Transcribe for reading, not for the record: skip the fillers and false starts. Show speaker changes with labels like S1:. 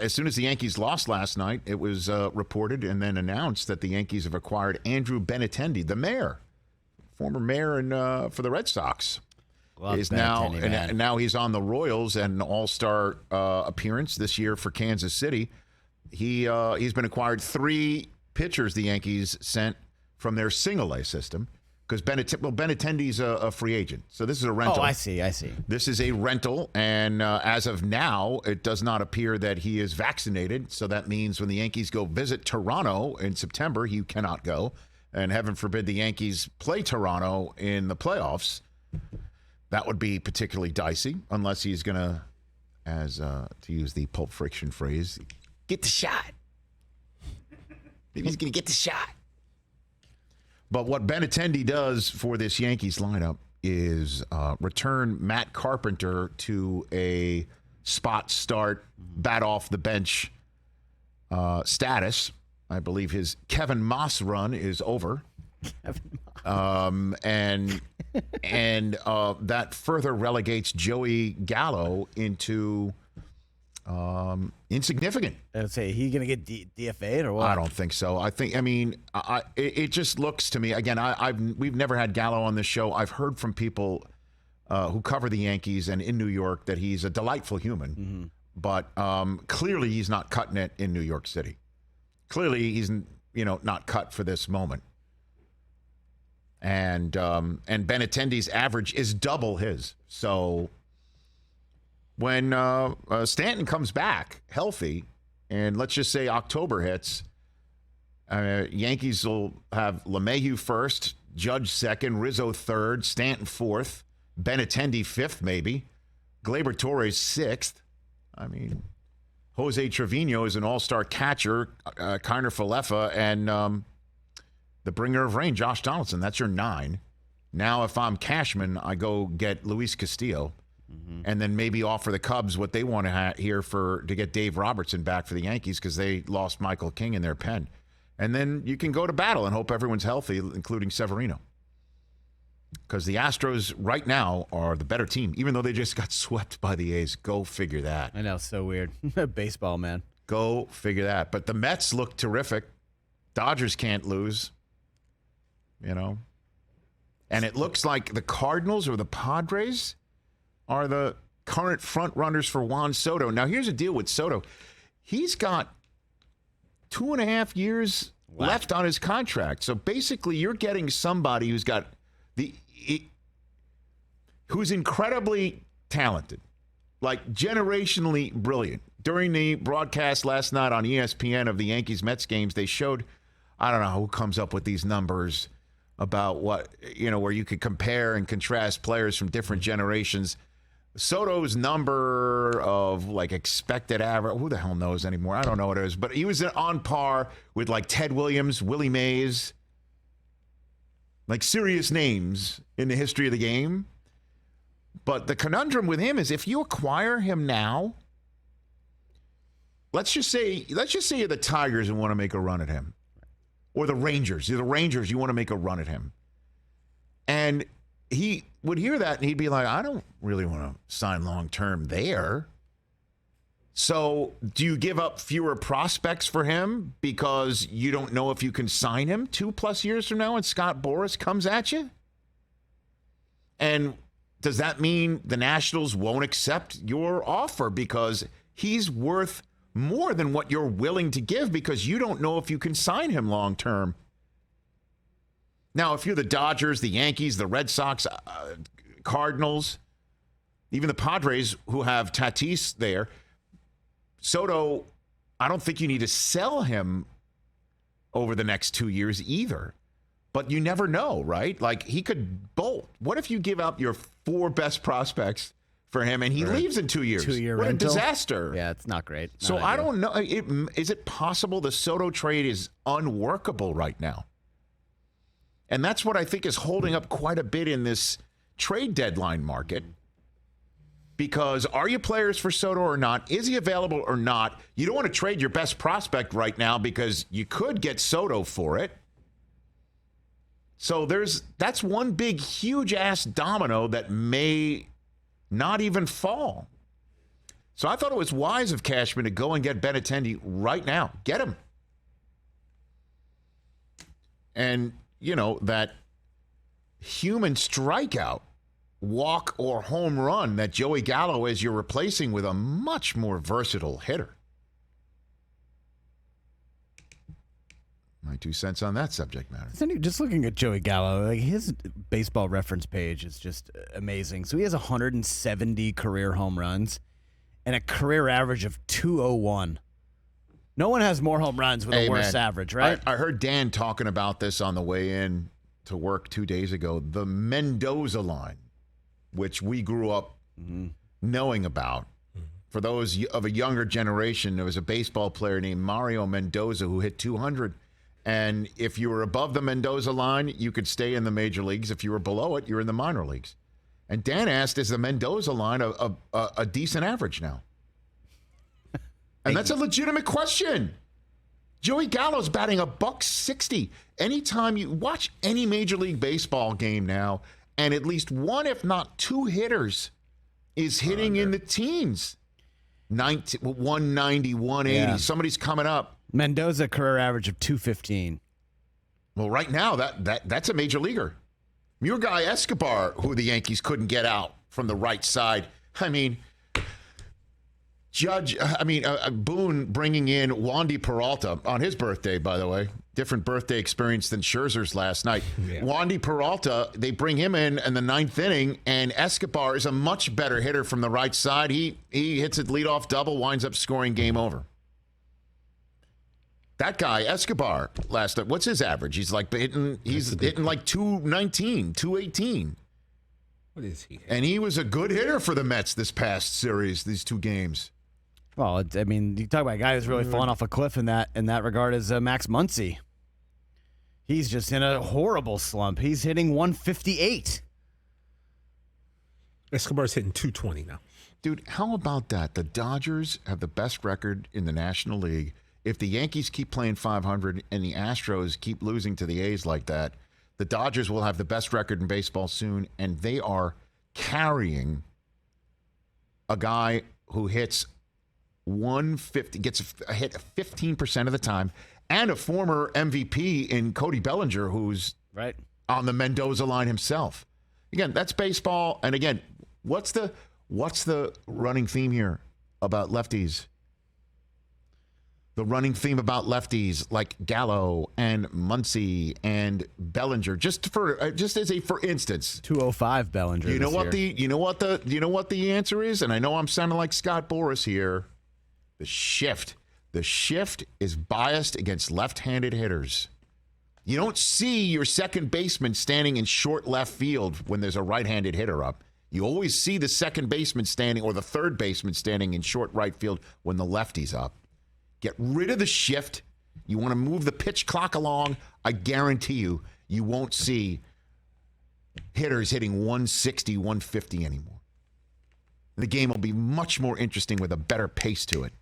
S1: as soon as the Yankees lost last night, it was reported and then announced that the Yankees have acquired Andrew Benintendi, the mayor, former mayor for the Red Sox. Is now and now he's on the Royals and an all-star appearance this year for Kansas City. He's been acquired 3 pitchers the Yankees sent from their single-A system because Benintendi's a free agent. So this is a rental.
S2: Oh, I see.
S1: This is a rental, and as of now, it does not appear that he is vaccinated. So that means when the Yankees go visit Toronto in September, he cannot go. And heaven forbid the Yankees play Toronto in the playoffs. That would be particularly dicey unless he's going to, to use the Pulp Friction phrase, get the shot. Maybe he's going to get the shot. But what Benintendi does for this Yankees lineup is return Matt Carpenter to a spot start, bat off the bench status. I believe his Kevin Moss run is over. And that further relegates Joey Gallo into insignificant.
S2: I'd say he's gonna get DFA'd or what?
S1: I don't think so. It just looks to me again. We've never had Gallo on this show. I've heard from people who cover the Yankees and in New York that he's a delightful human, but clearly he's not cutting it in New York City. Clearly he's not cut for this moment. And Benintendi's average is double his. So when Stanton comes back healthy, and let's just say October hits, Yankees will have LeMahieu first, Judge second, Rizzo third, Stanton fourth, Benintendi fifth maybe, Gleyber Torres sixth. I mean, Jose Trevino is an all-star catcher, Kiner Falefa, and the bringer of rain, Josh Donaldson. That's your 9. Now, if I'm Cashman, I go get Luis Castillo, and then maybe offer the Cubs what they want to hear to get Dave Robertson back for the Yankees because they lost Michael King in their pen. And then you can go to battle and hope everyone's healthy, including Severino. Because the Astros right now are the better team, even though they just got swept by the A's. Go figure that.
S2: I know, so weird. Baseball, man.
S1: Go figure that. But the Mets look terrific. Dodgers can't lose. And it looks like the Cardinals or the Padres are the current front runners for Juan Soto. Now, here's the deal with Soto. He's got 2.5 years left on his contract. So basically, you're getting somebody who's got who's incredibly talented, like generationally brilliant. During the broadcast last night on ESPN of the Yankees-Mets games, they showed, I don't know who comes up with these numbers about what, where you could compare and contrast players from different generations. Soto's number of like expected average, who the hell knows anymore? I don't know what it is, but he was on par with like Ted Williams, Willie Mays, like serious names in the history of the game. But the conundrum with him is if you acquire him now, let's just say you're the Tigers and want to make a run at him. Or the Rangers. You're the Rangers, you want to make a run at him. And he would hear that and he'd be like, I don't really want to sign long-term there. So do you give up fewer prospects for him because you don't know if you can sign him 2+ years from now and Scott Boras comes at you? And does that mean the Nationals won't accept your offer because he's worth more than what you're willing to give because you don't know if you can sign him long term? Now, if you're the Dodgers, the Yankees, the Red Sox, Cardinals, even the Padres who have Tatis there, Soto, I don't think you need to sell him over the next 2 years either. But you never know, right? Like, he could bolt. What if you give up your 4 best prospects for him and he leaves in 2 years?
S2: 2-year
S1: what
S2: rental?
S1: A disaster.
S2: Yeah, it's not great.
S1: So I don't know. Is it possible the Soto trade is unworkable right now? And that's what I think is holding up quite a bit in this trade deadline market. Because are you players for Soto or not? Is he available or not? You don't want to trade your best prospect right now because you could get Soto for it. So that's one big, huge ass domino that may not even fall. So I thought it was wise of Cashman to go and get Benintendi right now. Get him. And, that human strikeout, walk, or home run that Joey Gallo is, you're replacing with a much more versatile hitter. My 2 cents on that subject matter.
S2: Just looking at Joey Gallo, like his baseball reference page is just amazing. So he has 170 career home runs and a career average of 201. No one has more home runs with a worse average, right?
S1: I heard Dan talking about this on the way in to work 2 days ago. The Mendoza line, which we grew up knowing about. For those of a younger generation, there was a baseball player named Mario Mendoza who hit 200. And if you were above the Mendoza line, you could stay in the major leagues. If you were below it, you're in the minor leagues. And Dan asked, is the Mendoza line a decent average now? And that's a legitimate question. Joey Gallo's batting $160. Anytime you watch any Major League Baseball game now, and at least one, if not two hitters is hitting in the teens. 190, 180. Yeah. Somebody's coming up.
S2: Mendoza career average of 215.
S1: Well, right now, that's a major leaguer. Your guy Escobar, who the Yankees couldn't get out from the right side. I mean, Boone bringing in Wandy Peralta on his birthday, by the way. Different birthday experience than Scherzer's last night. Yeah. Wandy Peralta, they bring him in the ninth inning, and Escobar is a much better hitter from the right side. He hits a leadoff double, winds up scoring, game over. That guy, Escobar, last night, what's his average? He's hitting like 219, 218.
S3: What is he?
S1: And he was a good hitter for the Mets this past series, these two games.
S2: Well, you talk about a guy who's really fallen off a cliff in that regard is Max Muncy. He's just in a horrible slump. He's hitting 158.
S3: Escobar's hitting 220 now.
S1: Dude, how about that? The Dodgers have the best record in the National League. If the Yankees keep playing 500 and the Astros keep losing to the A's like that, the Dodgers will have the best record in baseball soon, and they are carrying a guy who hits 150, gets a hit 15% of the time, and a former MVP in Cody Bellinger, who's
S2: right
S1: on the Mendoza line himself. Again, that's baseball. And again, what's the running theme here about lefties? The running theme about lefties like Gallo and Muncy and Bellinger, just as a for instance,
S2: 205 Bellinger.
S1: You know what the answer is, and I know I'm sounding like Scott Boras here. The shift is biased against left-handed hitters. You don't see your second baseman standing in short left field when there's a right-handed hitter up. You always see the second baseman standing or the third baseman standing in short right field when the lefty's up. Get rid of the shift. You want to move the pitch clock along. I guarantee you won't see hitters hitting 160, 150 anymore. The game will be much more interesting with a better pace to it.